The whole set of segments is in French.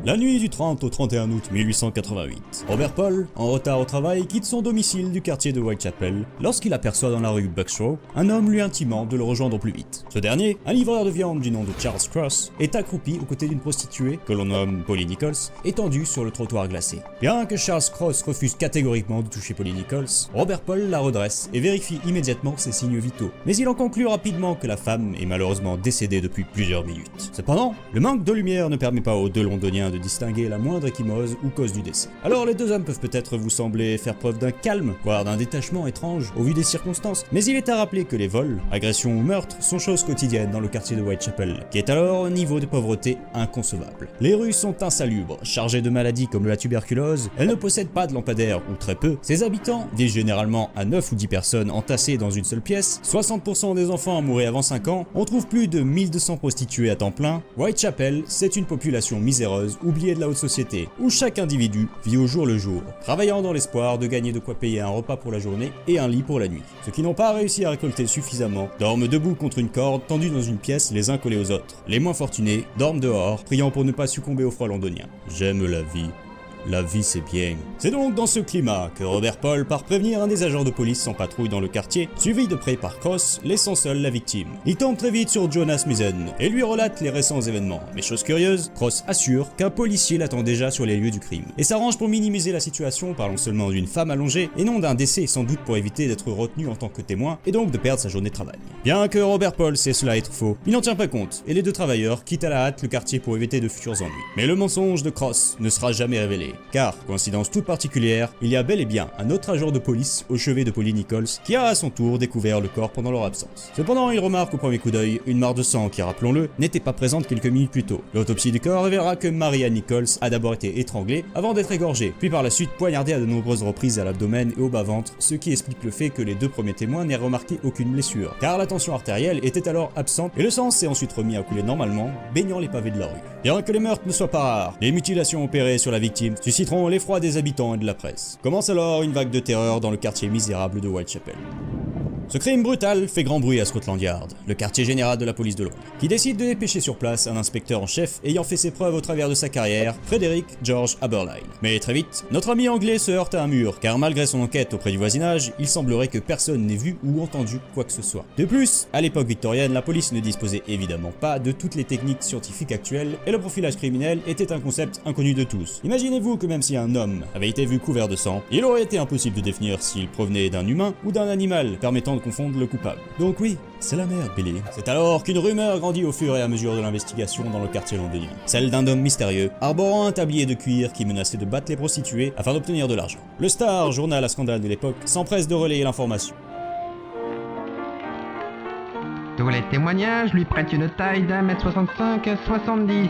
La nuit du 30 au 31 août 1888, Robert Paul, en retard au travail, quitte son domicile du quartier de Whitechapel lorsqu'il aperçoit dans la rue Buckstraw un homme lui intimant de le rejoindre au plus vite. Ce dernier, un livreur de viande du nom de Charles Cross, est accroupi aux côtés d'une prostituée, que l'on nomme Polly Nichols, étendue sur le trottoir glacé. Bien que Charles Cross refuse catégoriquement de toucher Polly Nichols, Robert Paul la redresse et vérifie immédiatement ses signes vitaux. Mais il en conclut rapidement que la femme est malheureusement décédée depuis plusieurs minutes. Cependant, le manque de lumière ne permet pas aux deux londoniens de distinguer la moindre ecchymose ou cause du décès. Alors les deux hommes peuvent peut-être vous sembler faire preuve d'un calme, voire d'un détachement étrange au vu des circonstances, mais il est à rappeler que les vols, agressions ou meurtres sont choses quotidiennes dans le quartier de Whitechapel, qui est alors au niveau de pauvreté inconcevable. Les rues sont insalubres, chargées de maladies comme la tuberculose, elles ne possèdent pas de lampadaires ou très peu, ses habitants vivent généralement à 9 ou 10 personnes entassées dans une seule pièce, 60% des enfants mouraient avant 5 ans, on trouve plus de 1200 prostituées à temps plein. Whitechapel, c'est une population miséreuse, oubliée de la haute société, où chaque individu vit au jour le jour, travaillant dans l'espoir de gagner de quoi payer un repas pour la journée et un lit pour la nuit. Ceux qui n'ont pas réussi à récolter suffisamment dorment debout contre une corde tendue dans une pièce les uns collés aux autres. Les moins fortunés dorment dehors, priant pour ne pas succomber au froid londonien. J'aime la vie. La vie c'est bien. C'est donc dans ce climat que Robert Paul part prévenir un des agents de police en patrouille dans le quartier, suivi de près par Cross, laissant seul la victime. Il tombe très vite sur Jonas Mason et lui relate les récents événements. Mais chose curieuse, Cross assure qu'un policier l'attend déjà sur les lieux du crime et s'arrange pour minimiser la situation, parlant seulement d'une femme allongée et non d'un décès, sans doute pour éviter d'être retenu en tant que témoin et donc de perdre sa journée de travail. Bien que Robert Paul sait cela être faux, il n'en tient pas compte et les deux travailleurs quittent à la hâte le quartier pour éviter de futurs ennuis. Mais le mensonge de Cross ne sera jamais révélé. Car, coïncidence toute particulière, il y a bel et bien un autre agent de police au chevet de Polly Nichols qui a à son tour découvert le corps pendant leur absence. Cependant, il remarque au premier coup d'œil une mare de sang qui, rappelons-le, n'était pas présente quelques minutes plus tôt. L'autopsie du corps révélera que Maria Nichols a d'abord été étranglée avant d'être égorgée, puis par la suite poignardée à de nombreuses reprises à l'abdomen et au bas-ventre, ce qui explique le fait que les deux premiers témoins n'aient remarqué aucune blessure, car la tension artérielle était alors absente et le sang s'est ensuite remis à couler normalement, baignant les pavés de la rue. Bien que les meurtres ne soient pas rares, les mutilations opérées sur la victime susciteront l'effroi des habitants et de la presse. Commence alors une vague de terreur dans le quartier misérable de Whitechapel. Ce crime brutal fait grand bruit à Scotland Yard, le quartier général de la police de Londres, qui décide de dépêcher sur place un inspecteur en chef ayant fait ses preuves au travers de sa carrière, Frederick George Aberline. Mais très vite, notre ami anglais se heurte à un mur, car malgré son enquête auprès du voisinage, il semblerait que personne n'ait vu ou entendu quoi que ce soit. De plus, à l'époque victorienne, la police ne disposait évidemment pas de toutes les techniques scientifiques actuelles, et le profilage criminel était un concept inconnu de tous. Imaginez-vous que même si un homme avait été vu couvert de sang, il aurait été impossible de définir s'il provenait d'un humain ou d'un animal, permettant de confondre le coupable. Donc oui, c'est la merde, Billy. C'est alors qu'une rumeur grandit au fur et à mesure de l'investigation dans le quartier londonien. Celle d'un homme mystérieux, arborant un tablier de cuir qui menaçait de battre les prostituées afin d'obtenir de l'argent. Le Star, journal à scandale de l'époque, s'empresse de relayer l'information. Tous les témoignages lui prêtent une taille d'1m65 à 70.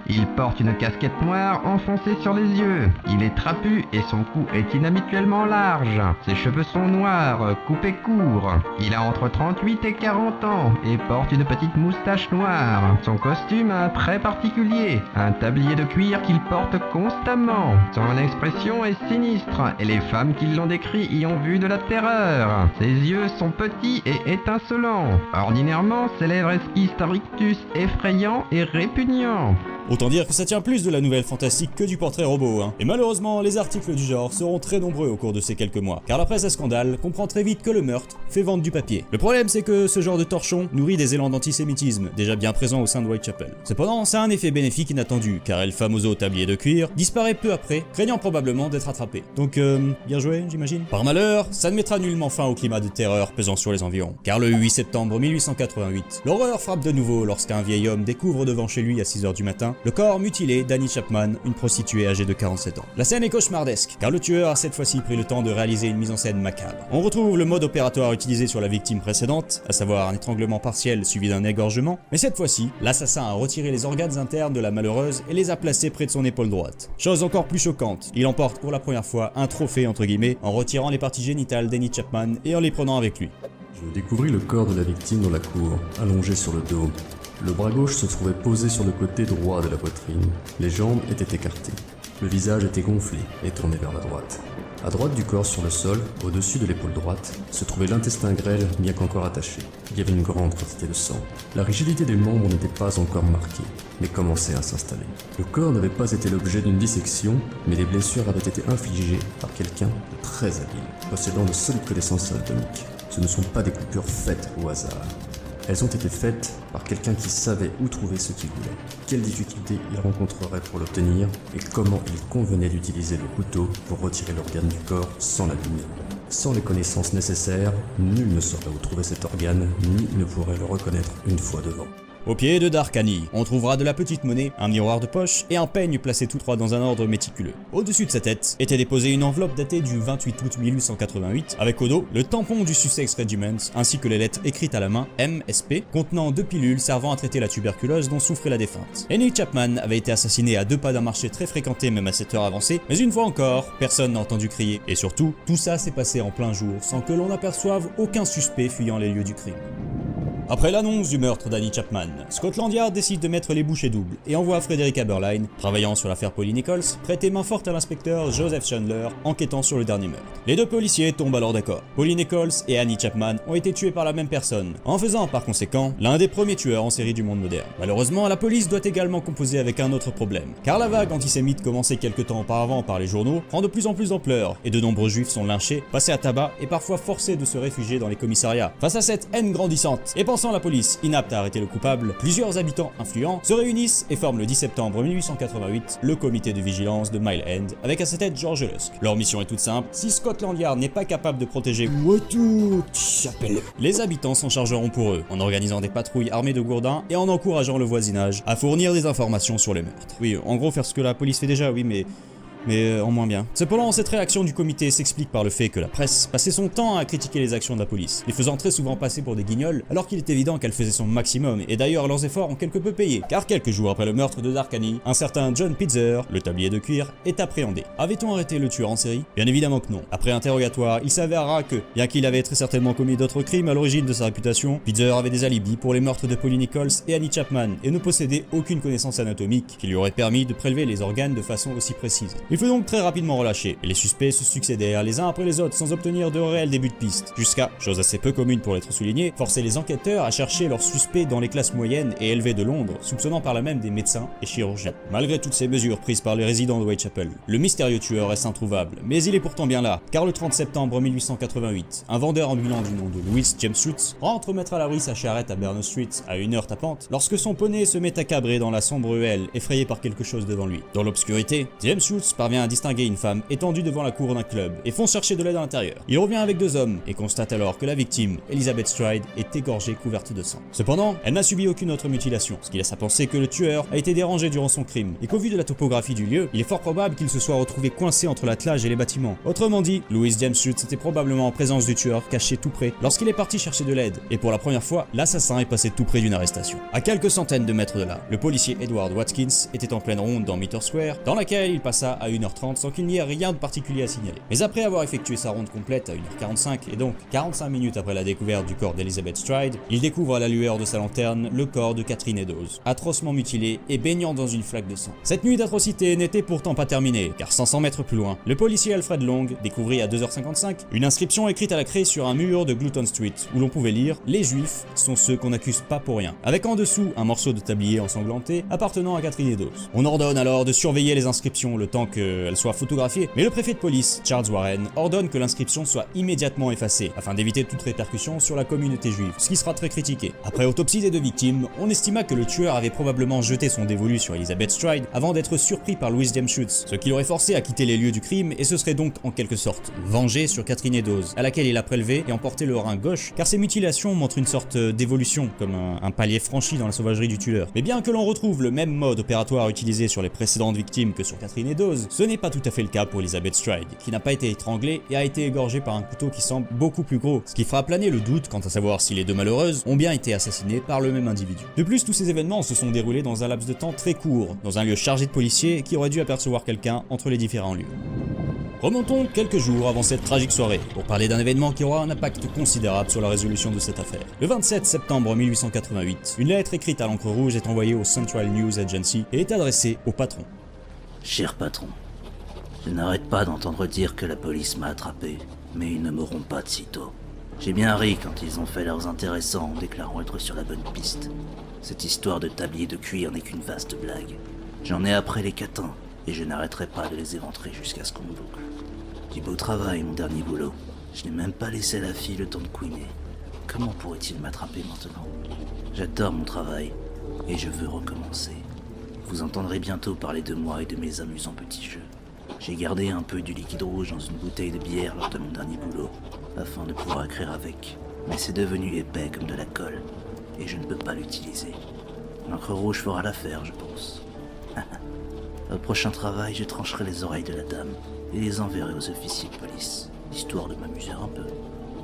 Il porte une casquette noire enfoncée sur les yeux. Il est trapu et son cou est inhabituellement large. Ses cheveux sont noirs, coupés courts. Il a entre 38 et 40 ans et porte une petite moustache noire. Son costume a un trait particulier, un tablier de cuir qu'il porte constamment. Son expression est sinistre et les femmes qui l'ont décrit y ont vu de la terreur. Ses yeux sont petits et étincelants. Ordinairement, ses lèvres esquissent un rictus effrayant et répugnant. Autant dire que ça tient plus de la nouvelle fantastique que du portrait robot, hein. Et malheureusement, les articles du genre seront très nombreux au cours de ces quelques mois, car la presse à scandale comprend très vite que le meurtre fait vendre du papier. Le problème, c'est que ce genre de torchon nourrit des élans d'antisémitisme, déjà bien présents au sein de Whitechapel. Cependant, ça a un effet bénéfique inattendu, car El Famoso tablier de cuir disparaît peu après, craignant probablement d'être attrapé. Donc, bien joué, j'imagine. Par malheur, ça ne mettra nullement fin au climat de terreur pesant sur les environs, car le 8 septembre 1888, l'horreur frappe de nouveau lorsqu'un vieil homme découvre devant chez lui à 6 h du matin le corps mutilé d'Annie Chapman, une prostituée âgée de 47 ans. La scène est cauchemardesque, car le tueur a cette fois-ci pris le temps de réaliser une mise en scène macabre. On retrouve le mode opératoire utilisé sur la victime précédente, à savoir un étranglement partiel suivi d'un égorgement, mais cette fois-ci, l'assassin a retiré les organes internes de la malheureuse et les a placés près de son épaule droite. Chose encore plus choquante, il emporte pour la première fois un trophée entre guillemets en retirant les parties génitales d'Annie Chapman et en les prenant avec lui. Je découvris le corps de la victime dans la cour, allongé sur le dos. Le bras gauche se trouvait posé sur le côté droit de la poitrine. Les jambes étaient écartées. Le visage était gonflé et tourné vers la droite. À droite du corps, sur le sol, au-dessus de l'épaule droite, se trouvait l'intestin grêle, bien qu'encore attaché. Il y avait une grande quantité de sang. La rigidité des membres n'était pas encore marquée, mais commençait à s'installer. Le corps n'avait pas été l'objet d'une dissection, mais les blessures avaient été infligées par quelqu'un de très habile, possédant de solides connaissances anatomiques. Ce ne sont pas des coupures faites au hasard. Elles ont été faites par quelqu'un qui savait où trouver ce qu'il voulait, quelles difficultés il rencontrerait pour l'obtenir et comment il convenait d'utiliser le couteau pour retirer l'organe du corps sans l'abîmer. Sans les connaissances nécessaires, nul ne saurait où trouver cet organe, ni ne pourrait le reconnaître une fois devant. Au pied de Darkani, on trouvera de la petite monnaie, un miroir de poche et un peigne placés tous trois dans un ordre méticuleux. Au-dessus de sa tête était déposée une enveloppe datée du 28 août 1888, avec au dos le tampon du Sussex Regiment ainsi que les lettres écrites à la main MSP, contenant 2 pilules servant à traiter la tuberculose dont souffrait la défunte. Annie Chapman avait été assassinée à 2 pas d'un marché très fréquenté même à cette heure avancée, mais une fois encore, personne n'a entendu crier. Et surtout, tout ça s'est passé en plein jour sans que l'on aperçoive aucun suspect fuyant les lieux du crime. Après l'annonce du meurtre d'Annie Chapman, Scotland Yard décide de mettre les bouchées doubles et envoie Frederick Aberline, travaillant sur l'affaire Polly Nichols, prêter main forte à l'inspecteur Joseph Chandler, enquêtant sur le dernier meurtre. Les 2 policiers tombent alors d'accord. Polly Nichols et Annie Chapman ont été tués par la même personne, en faisant par conséquent l'un des premiers tueurs en série du monde moderne. Malheureusement, la police doit également composer avec un autre problème, car la vague antisémite commencée quelque temps auparavant par les journaux prend de plus en plus d'ampleur et de nombreux juifs sont lynchés, passés à tabac et parfois forcés de se réfugier dans les commissariats. Face à cette haine grandissante et pensant la police inapte à arrêter le coupable, plusieurs habitants influents se réunissent et forment le 10 septembre 1888 le comité de vigilance de Mile End avec à sa tête George Lusk. Leur mission est toute simple, si Scotland Yard n'est pas capable de protéger les habitants s'en chargeront pour eux, en organisant des patrouilles armées de gourdins et en encourageant le voisinage à fournir des informations sur les meurtres. Oui, en gros faire ce que la police fait déjà, oui, mais en moins bien. Cependant, cette réaction du comité s'explique par le fait que la presse passait son temps à critiquer les actions de la police, les faisant très souvent passer pour des guignols, alors qu'il est évident qu'elle faisait son maximum, et d'ailleurs leurs efforts ont quelque peu payé, car quelques jours après le meurtre de Darkani, un certain John Pitzer, le tablier de cuir, est appréhendé. Avait-on arrêté le tueur en série? Bien évidemment que non. Après interrogatoire, il s'avérera que, bien qu'il avait très certainement commis d'autres crimes à l'origine de sa réputation, Pitzer avait des alibis pour les meurtres de Polly Nichols et Annie Chapman, et ne possédait aucune connaissance anatomique qui lui aurait permis de prélever les organes de façon aussi précise. Il fut donc très rapidement relâché, et les suspects se succédèrent les uns après les autres sans obtenir de réels débuts de piste, jusqu'à, chose assez peu commune pour l'être souligné, forcer les enquêteurs à chercher leurs suspects dans les classes moyennes et élevées de Londres, soupçonnant par là même des médecins et chirurgiens. Malgré toutes ces mesures prises par les résidents de Whitechapel, le mystérieux tueur reste introuvable, mais il est pourtant bien là, car le 30 septembre 1888, un vendeur ambulant du nom de Louis James Schutz rentre mettre à l'abri sa charrette à Berners Street à 1 heure tapante, lorsque son poney se met à cabrer dans la sombre ruelle, effrayé par quelque chose devant lui. Dans l'obscurité, James Schutz parvient à distinguer une femme étendue devant la cour d'un club et fonce chercher de l'aide à l'intérieur. Il revient avec 2 hommes et constate alors que la victime, Elizabeth Stride, est égorgée couverte de sang. Cependant, elle n'a subi aucune autre mutilation, ce qui laisse à penser que le tueur a été dérangé durant son crime et qu'au vu de la topographie du lieu, il est fort probable qu'il se soit retrouvé coincé entre l'attelage et les bâtiments. Autrement dit, Louis James Schutz était probablement en présence du tueur caché tout près lorsqu'il est parti chercher de l'aide, et pour la première fois, l'assassin est passé tout près d'une arrestation. À quelques centaines de mètres de là, le policier Edward Watkins était en pleine ronde dans Mitre Square, dans laquelle il passa à 1h30 sans qu'il n'y ait rien de particulier à signaler. Mais après avoir effectué sa ronde complète à 1h45 et donc 45 minutes après la découverte du corps d'Elizabeth Stride, il découvre à la lueur de sa lanterne le corps de Catherine Eddowes, atrocement mutilé et baignant dans une flaque de sang. Cette nuit d'atrocité n'était pourtant pas terminée, car 500 mètres plus loin, le policier Alfred Long découvrit à 2h55 une inscription écrite à la craie sur un mur de Glouton Street, où l'on pouvait lire « Les Juifs sont ceux qu'on n'accuse pas pour rien », avec en dessous un morceau de tablier ensanglanté appartenant à Catherine Eddowes. On ordonne alors de surveiller les inscriptions le temps qu'elles soient photographiées, mais le préfet de police, Charles Warren, ordonne que l'inscription soit immédiatement effacée, afin d'éviter toute répercussion sur la communauté juive, ce qui sera très critiqué. Après autopsie des 2 victimes, on estima que le tueur avait probablement jeté son dévolu sur Elizabeth Stride avant d'être surpris par Louis James Schutz, ce qui l'aurait forcé à quitter les lieux du crime et se serait donc en quelque sorte vengé sur Catherine Eddowes, à laquelle il a prélevé et emporté le rein gauche, car ces mutilations montrent une sorte d'évolution, comme un palier franchi dans la sauvagerie du tueur. Mais bien que l'on retrouve le même mode opératoire utilisé sur les précédentes victimes que sur Catherine Eddowes, ce n'est pas tout à fait le cas pour Elizabeth Stride, qui n'a pas été étranglée et a été égorgée par un couteau qui semble beaucoup plus gros, ce qui fera planer le doute quant à savoir si les 2 malheureuses ont bien été assassinées par le même individu. De plus, tous ces événements se sont déroulés dans un laps de temps très court, dans un lieu chargé de policiers qui auraient dû apercevoir quelqu'un entre les différents lieux. Remontons quelques jours avant cette tragique soirée, pour parler d'un événement qui aura un impact considérable sur la résolution de cette affaire. Le 27 septembre 1888, une lettre écrite à l'encre rouge est envoyée au Central News Agency et est adressée au patron. Cher patron, Je n'arrête pas d'entendre dire que la police m'a attrapé, mais ils ne m'auront pas de sitôt. J'ai bien ri quand ils ont fait leurs intéressants en déclarant être sur la bonne piste. Cette histoire de tablier de cuir n'est qu'une vaste blague. J'en ai après les catins, et je n'arrêterai pas de les éventrer jusqu'à ce qu'on me boucle. Du beau travail, mon dernier boulot. Je n'ai même pas laissé à la fille le temps de couiner. Comment pourrait-il m'attraper maintenant? J'adore mon travail, et je veux recommencer. Vous entendrez bientôt parler de moi et de mes amusants petits jeux. J'ai gardé un peu du liquide rouge dans une bouteille de bière lors de mon dernier boulot, afin de pouvoir écrire avec. Mais c'est devenu épais comme de la colle, et je ne peux pas l'utiliser. L'encre rouge fera l'affaire, je pense. Au prochain travail, je trancherai les oreilles de la dame, et les enverrai aux officiers de police, histoire de m'amuser un peu.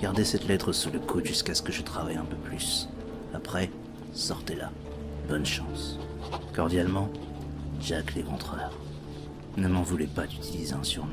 Gardez cette lettre sous le coude jusqu'à ce que je travaille un peu plus. Après, sortez-la. Bonne chance. Cordialement, Jack l'Éventreur. Ne m'en voulez pas d'utiliser un surnom.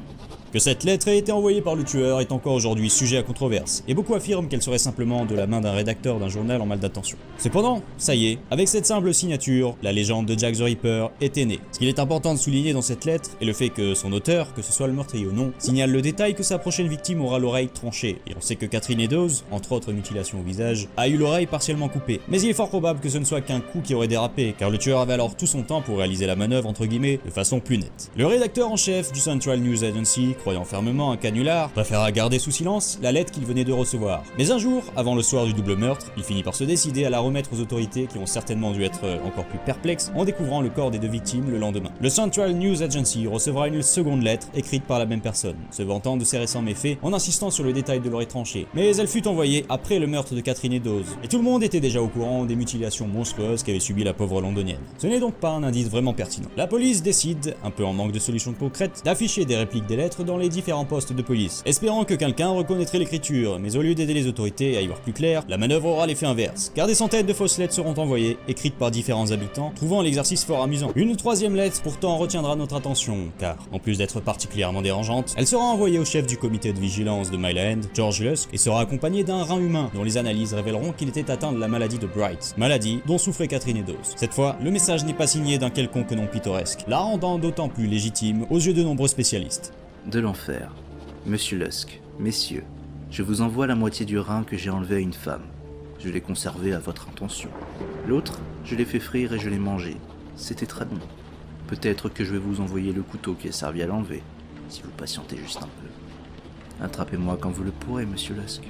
Que cette lettre ait été envoyée par le tueur est encore aujourd'hui sujet à controverse, et beaucoup affirment qu'elle serait simplement de la main d'un rédacteur d'un journal en mal d'attention. Cependant, ça y est, avec cette simple signature, la légende de Jack the Ripper était née. Ce qu'il est important de souligner dans cette lettre est le fait que son auteur, que ce soit le meurtrier ou non, signale le détail que sa prochaine victime aura l'oreille tranchée, et on sait que Catherine Eddowes, entre autres mutilations au visage, a eu l'oreille partiellement coupée. Mais il est fort probable que ce ne soit qu'un coup qui aurait dérapé, car le tueur avait alors tout son temps pour réaliser la manœuvre entre guillemets de façon plus nette. Le rédacteur en chef du Central News Agency, croyant fermement un canular, préféra garder sous silence la lettre qu'il venait de recevoir. Mais un jour, avant le soir du double meurtre, il finit par se décider à la remettre aux autorités qui ont certainement dû être encore plus perplexes en découvrant le corps des deux victimes le lendemain. Le Central News Agency recevra une seconde lettre écrite par la même personne, se vantant de ses récents méfaits en insistant sur le détail de l'oreille tranchée. Mais elle fut envoyée après le meurtre de Catherine Eddowes, et tout le monde était déjà au courant des mutilations monstrueuses qu'avait subies la pauvre londonienne. Ce n'est donc pas un indice vraiment pertinent. La police décide, un peu en manque de solutions concrètes, d'afficher des répliques des lettres dans les différents postes de police, espérant que quelqu'un reconnaîtrait l'écriture, mais au lieu d'aider les autorités à y voir plus clair, la manœuvre aura l'effet inverse, car des centaines de fausses lettres seront envoyées, écrites par différents habitants, trouvant l'exercice fort amusant. Une troisième lettre pourtant retiendra notre attention, car, en plus d'être particulièrement dérangeante, elle sera envoyée au chef du comité de vigilance de Mile End, George Lusk, et sera accompagnée d'un rein humain, dont les analyses révéleront qu'il était atteint de la maladie de Bright, maladie dont souffrait Catherine Eddowes. Cette fois, le message n'est pas signé d'un quelconque nom pittoresque, la rendant d'autant plus légitime aux yeux de nombreux spécialistes. De l'enfer. Monsieur Lusk, messieurs, je vous envoie la moitié du rein que j'ai enlevé à une femme. Je l'ai conservé à votre intention. L'autre, je l'ai fait frire et je l'ai mangé. C'était très bon. Peut-être que je vais vous envoyer le couteau qui a servi à l'enlever, si vous patientez juste un peu. Attrapez-moi quand vous le pourrez, monsieur Lusk.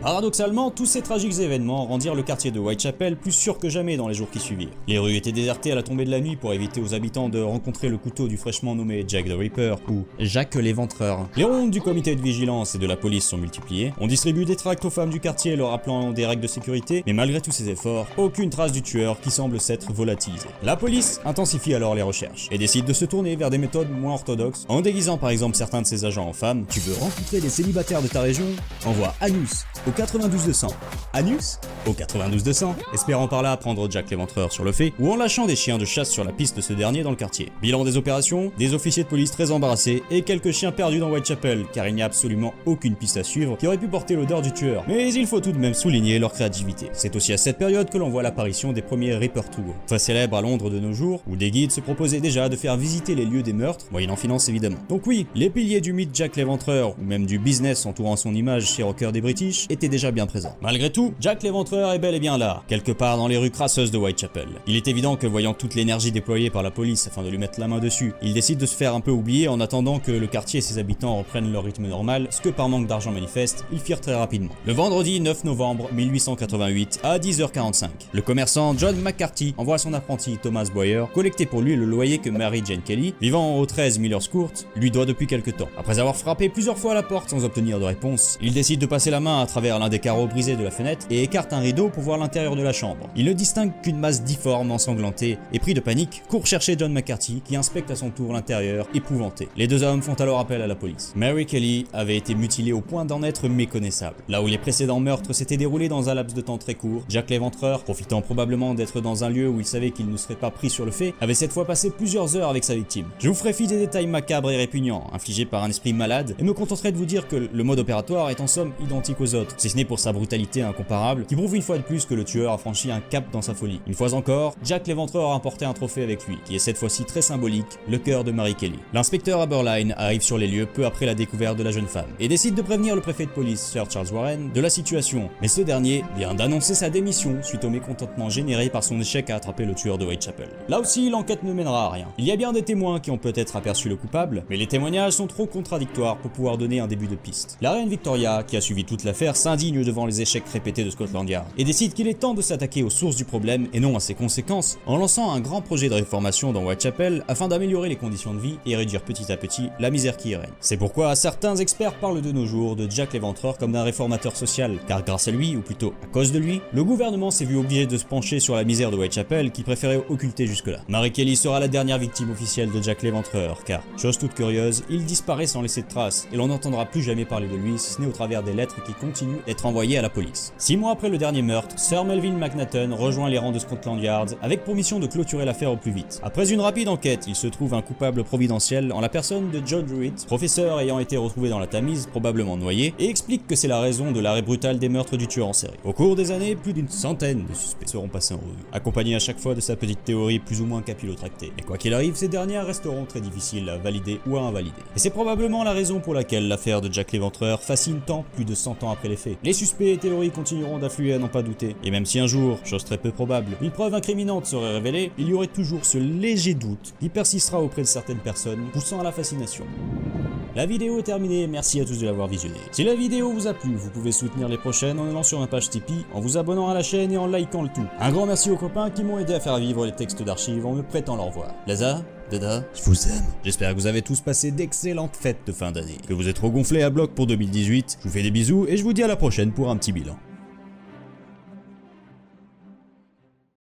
Paradoxalement, tous ces tragiques événements rendirent le quartier de Whitechapel plus sûr que jamais dans les jours qui suivirent. Les rues étaient désertées à la tombée de la nuit pour éviter aux habitants de rencontrer le couteau du fraîchement nommé Jack the Ripper ou Jacques l'Éventreur. Les rondes du comité de vigilance et de la police sont multipliées. On distribue des tracts aux femmes du quartier leur rappelant des règles de sécurité, mais malgré tous ces efforts, aucune trace du tueur qui semble s'être volatilisée. La police intensifie alors les recherches et décide de se tourner vers des méthodes moins orthodoxes en déguisant par exemple certains de ses agents en femmes. Tu veux rencontrer les célibataires de ta région? Envoie Anus au 92-200. Anus au 92-200, espérant par là prendre Jack l'Éventreur sur le fait, ou en lâchant des chiens de chasse sur la piste de ce dernier dans le quartier. Bilan des opérations, des officiers de police très embarrassés et quelques chiens perdus dans Whitechapel, car il n'y a absolument aucune piste à suivre qui aurait pu porter l'odeur du tueur. Mais il faut tout de même souligner leur créativité. C'est aussi à cette période que l'on voit l'apparition des premiers Ripper Tours, très célèbres à Londres de nos jours, où des guides se proposaient déjà de faire visiter les lieux des meurtres, moyennant finance évidemment. Donc oui, les piliers du mythe Jack l'Éventreur, ou même du business entourant son image chez Rocker des British, étaient déjà bien présents. Malgré tout, Jack l'Éventreur est bel et bien là, quelque part dans les rues crasseuses de Whitechapel. Il est évident que voyant toute l'énergie déployée par la police afin de lui mettre la main dessus, il décide de se faire un peu oublier en attendant que le quartier et ses habitants reprennent leur rythme normal, ce que par manque d'argent manifeste, ils firent très rapidement. Le vendredi 9 novembre 1888 à 10h45, le commerçant John McCarthy envoie son apprenti Thomas Boyer collecter pour lui le loyer que Mary Jane Kelly, vivant au 13 Miller's Court, lui doit depuis quelque temps. Après avoir frappé plusieurs fois à la porte sans obtenir de réponse, il décide de passer la main à travers l'un des carreaux brisés de la fenêtre et écarte un rideau pour voir l'intérieur de la chambre. Il ne distingue qu'une masse difforme ensanglantée et pris de panique, court chercher John McCarthy qui inspecte à son tour l'intérieur, épouvanté. Les deux hommes font alors appel à la police. Mary Kelly avait été mutilée au point d'en être méconnaissable. Là où les précédents meurtres s'étaient déroulés dans un laps de temps très court, Jack l'Éventreur, profitant probablement d'être dans un lieu où il savait qu'il ne serait pas pris sur le fait, avait cette fois passé plusieurs heures avec sa victime. Je vous ferai fi des détails macabres et répugnants, infligés par un esprit malade, et me contenterai de vous dire que le mode opératoire est en somme identique aux autres, si ce n'est pour sa brutalité incomparable, qui prouve une fois de plus que le tueur a franchi un cap dans sa folie. Une fois encore, Jack l'Éventreur a emporté un trophée avec lui, qui est cette fois-ci très symbolique, le cœur de Mary Kelly. L'inspecteur Aberline arrive sur les lieux peu après la découverte de la jeune femme, et décide de prévenir le préfet de police, Sir Charles Warren, de la situation, mais ce dernier vient d'annoncer sa démission suite au mécontentement généré par son échec à attraper le tueur de Whitechapel. Là aussi, l'enquête ne mènera à rien. Il y a bien des témoins qui ont peut-être aperçu le coupable, mais les témoignages sont trop contradictoires pour pouvoir donner un début de piste. La reine Victoria, qui a suivi toute l'affaire, s'indigne devant les échecs répétés de Scotland Yard, et décide qu'il est temps de s'attaquer aux sources du problème et non à ses conséquences, en lançant un grand projet de réformation dans Whitechapel afin d'améliorer les conditions de vie et réduire petit à petit la misère qui y règne. C'est pourquoi certains experts parlent de nos jours de Jack l'Éventreur comme d'un réformateur social, car grâce à lui, ou plutôt à cause de lui, le gouvernement s'est vu obligé de se pencher sur la misère de Whitechapel qu'il préférait occulter jusque-là. Mary Kelly sera la dernière victime officielle de Jack l'Éventreur, car, chose toute curieuse, il disparaît sans laisser de traces, et l'on n'entendra plus jamais parler de lui si ce n'est au travers des lettres qui continuent d'être envoyées à la police. 6 mois après le dernier meurtre, Sir Melvin McNaughton rejoint les rangs de Scotland Yard avec pour mission de clôturer l'affaire au plus vite. Après une rapide enquête, il se trouve un coupable providentiel en la personne de John Druitt, professeur ayant été retrouvé dans la Tamise, probablement noyé, et explique que c'est la raison de l'arrêt brutal des meurtres du tueur en série. Au cours des années, plus d'une centaine de suspects seront passés en revue, accompagnés à chaque fois de sa petite théorie plus ou moins capillotractée. Et quoi qu'il arrive, ces dernières resteront très difficiles à valider ou à invalider. Et c'est probablement la raison pour laquelle l'affaire de Jack l'Éventreur fascine tant plus de 100 ans après les faits. Les suspects et théories continueront d'affluer à n'en pas douter, et même si un jour, chose très peu probable, une preuve incriminante serait révélée, il y aurait toujours ce léger doute qui persistera auprès de certaines personnes, poussant à la fascination. La vidéo est terminée, merci à tous de l'avoir visionnée. Si la vidéo vous a plu, vous pouvez soutenir les prochaines en allant sur ma page Tipeee, en vous abonnant à la chaîne et en likant le tout. Un grand merci aux copains qui m'ont aidé à faire vivre les textes d'archives en me prêtant leur voix. Lazare, Dada, je vous aime. J'espère que vous avez tous passé d'excellentes fêtes de fin d'année, que vous êtes regonflés à bloc pour 2018. Je vous fais des bisous et je vous dis à la prochaine pour un petit bilan.